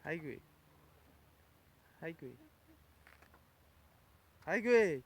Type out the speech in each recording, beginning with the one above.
Highway. Highway. Highway.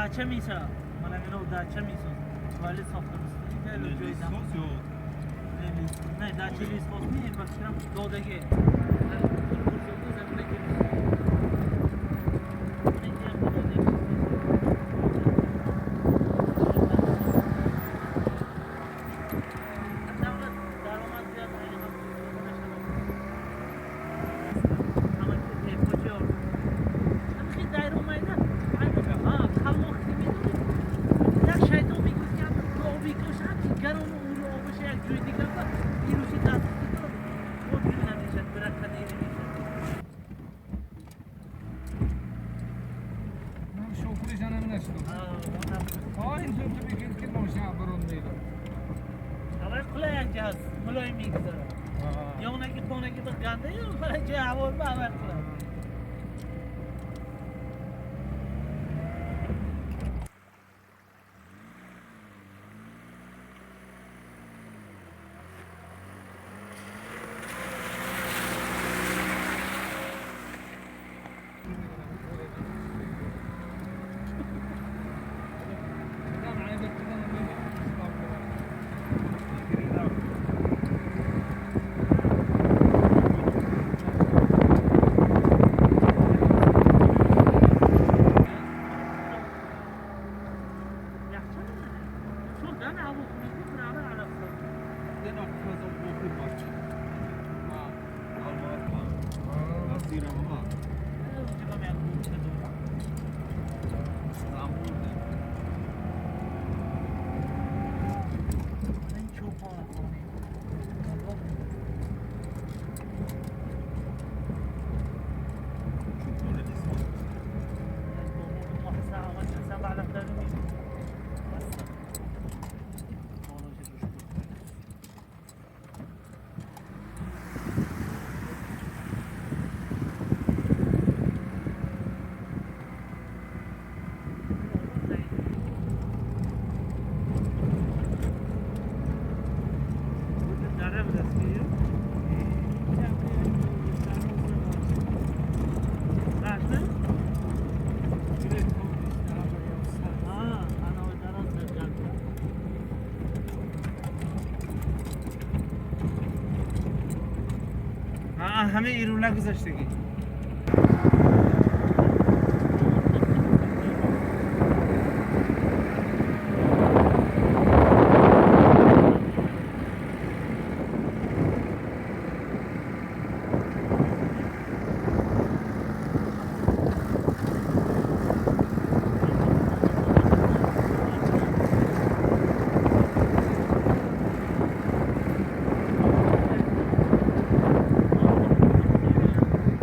داچه میشه مالا اینو داچه میشه ولی ساخته است نه جوی دام نه داچه لیس پاس میگیم بخشم دودگی همه ایرونه گذاشتگی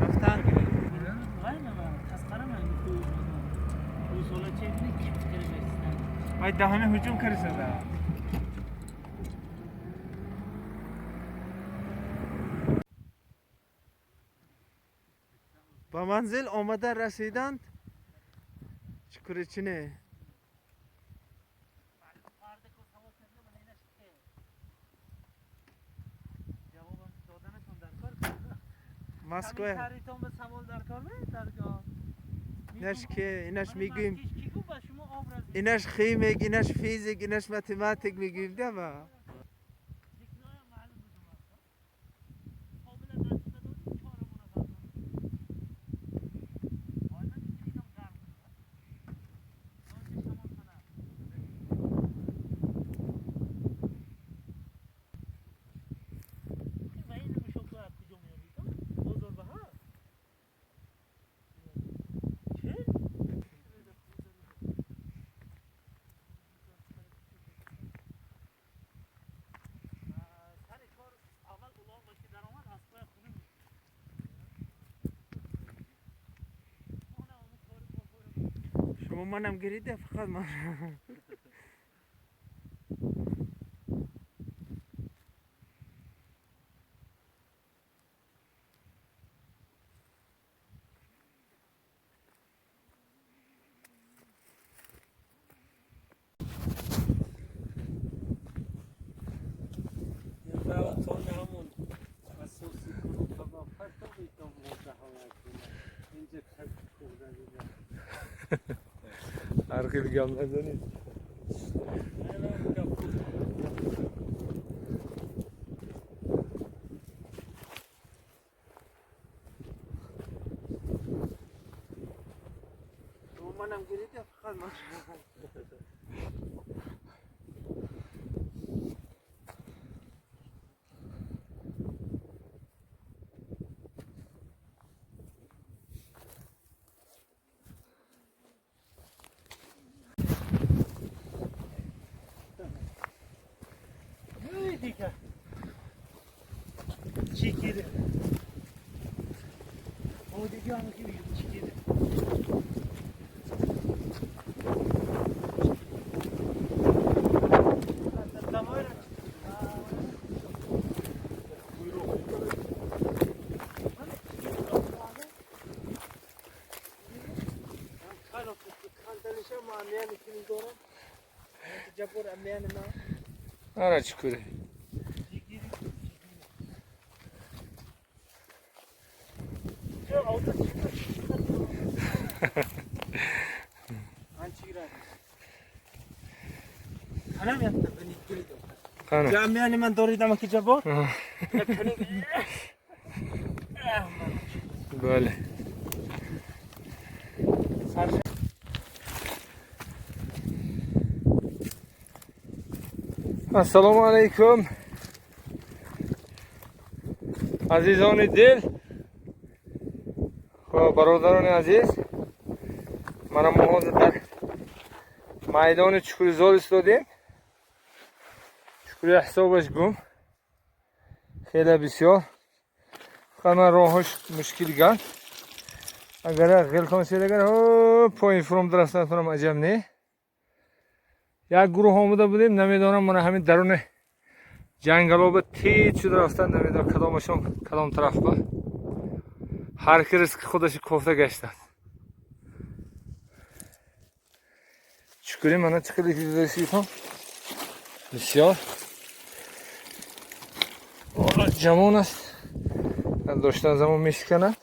رفتم Ay dahane hücum karışırdı. با منزل آمده رسیدند چکر چنه مسکوه اینش که اینش میگیم اینش خیمه اینش فیزیک اینش متماتیک میگیم ده با شما منم گریده فقط من Arka bir gamlar dönüyor. منم گریده فقط من Çekiri. O dedi ama gibi çekiri. Ara çukuru. Anam yattı beni geride. Kana. Camianı ben doğruydum ki cabo. Böyle. Assalomu alaykum. Azizoni dil. Xo'p, barodaroni aziz. Mana bu hozir dar maydoni chukurizor istadim. Chukuri hisobash gum. Xela bisyor. Qana rohosh mushkil gan. Agar g'il qilsangiz agar point from درستان from ajamni. یک گروه آمده بودیم نمیدانم من همین درون جنگلاب تیز شده رفتن نمیدانم کدامشون کدام طرف با هر کی رزق خودش کوفته گشتن چکری من چکری دیدی تو بسیار جمعون است داشتن زمان میشکنن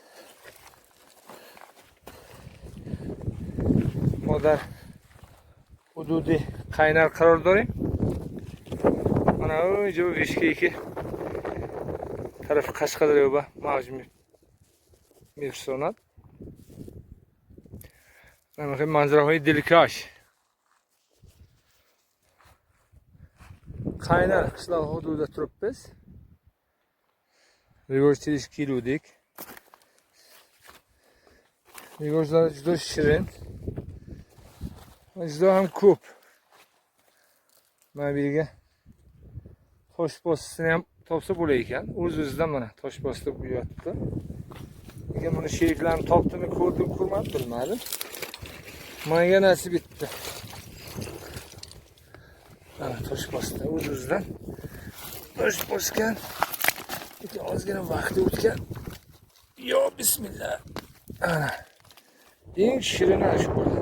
ما در حدود قینر قرار داریم من اینجا به ویشکی که طرف قشقدریا به موج میرساند نمیخوای منظره های دلکش قینر قشلاق حدود تروپس ریگوش 30 کیلو دیک ریگوشlar juda shirin juda ham ko'p. Mana bu yerga tosh bostisini ham topsa bo'lar ekan. O'z-o'zidan mana tosh bosib yotibdi. Lekin buni sheriklarim topdimi, ko'rdim, ko'rmadim bilmadim. Menga nasib etdi. Ana tosh bosdi o'z-o'zidan. Tosh bosgan. Lekin ozgina vaqti o'tgan. Yo bismillah. Ana. Eng shirini shu bo'ladi.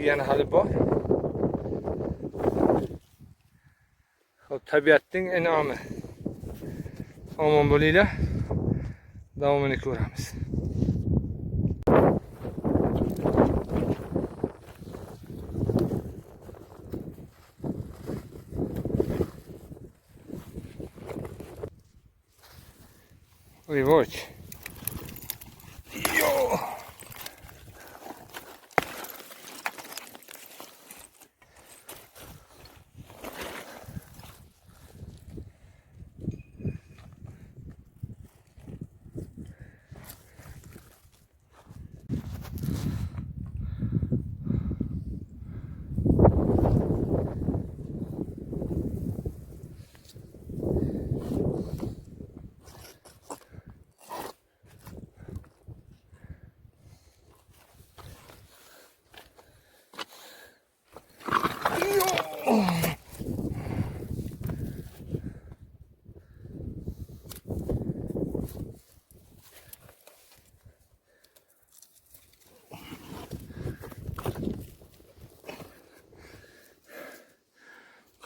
Yana hali bor. Xo'p, tabiatning in'omi. Omon bo'linglar. Davomini ko'ramiz. Rivoch. Yo.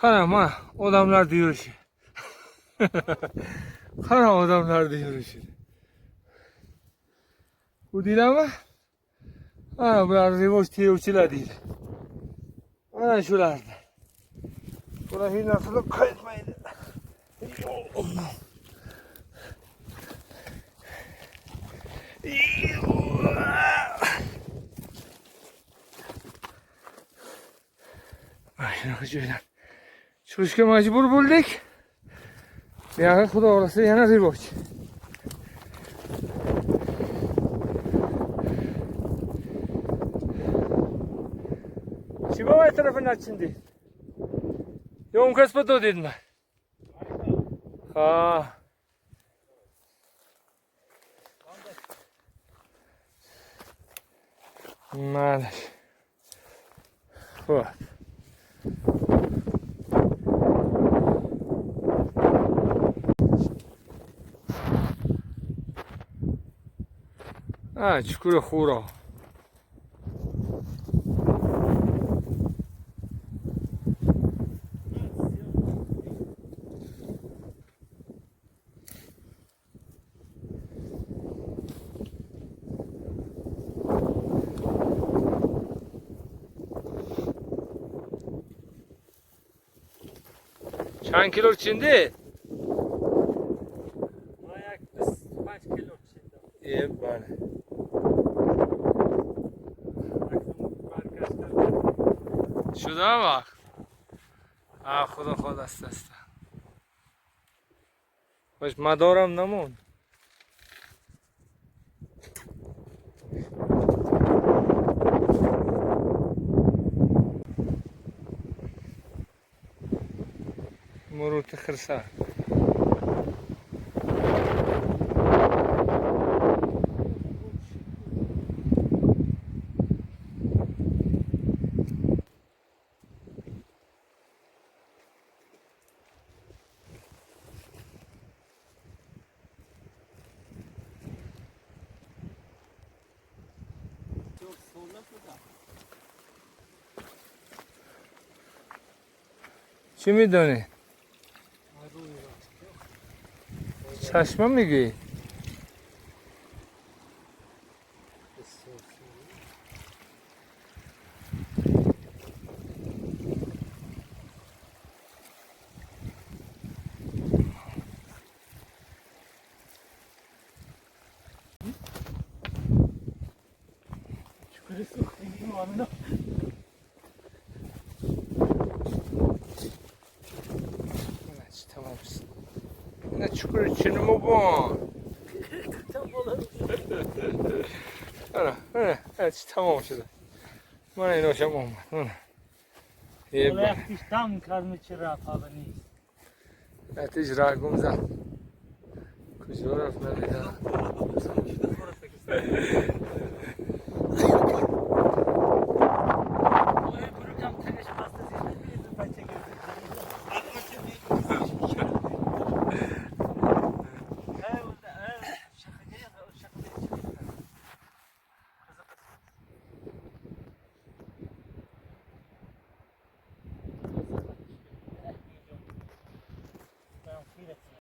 Qara mana odamlar yurishi. Qara odamlar yurishi. Bu deylarmi? Ana bular rivoj teyuvchilar deydi. Ana shularni. Bular hech narsa qaytmaydi. Mana joydan chiqishga majbur bo'ldik. Bu yoqqa xudo xolasa yana rivoj. Чего это начинди? Я вам как сподобится. А. Надо. Вот. А, чукура хура. Çan kilo içinde? Ayak biz 5 kilo içinde. İyi bana. Şurada bak. Ah xudo xolasi asta. Xo'sh, madoram namon. Muruti xirsa. چی میدونی؟ چشمه میگی؟ Ne çukur içini mi bu? Ana, evet tamam şurada. Bana yine hoşam olma. Ana. İyi Olay bana. yapmış tam karnı rafa beni. Evet icra gumzal. Kuşu rafına bir daha. است.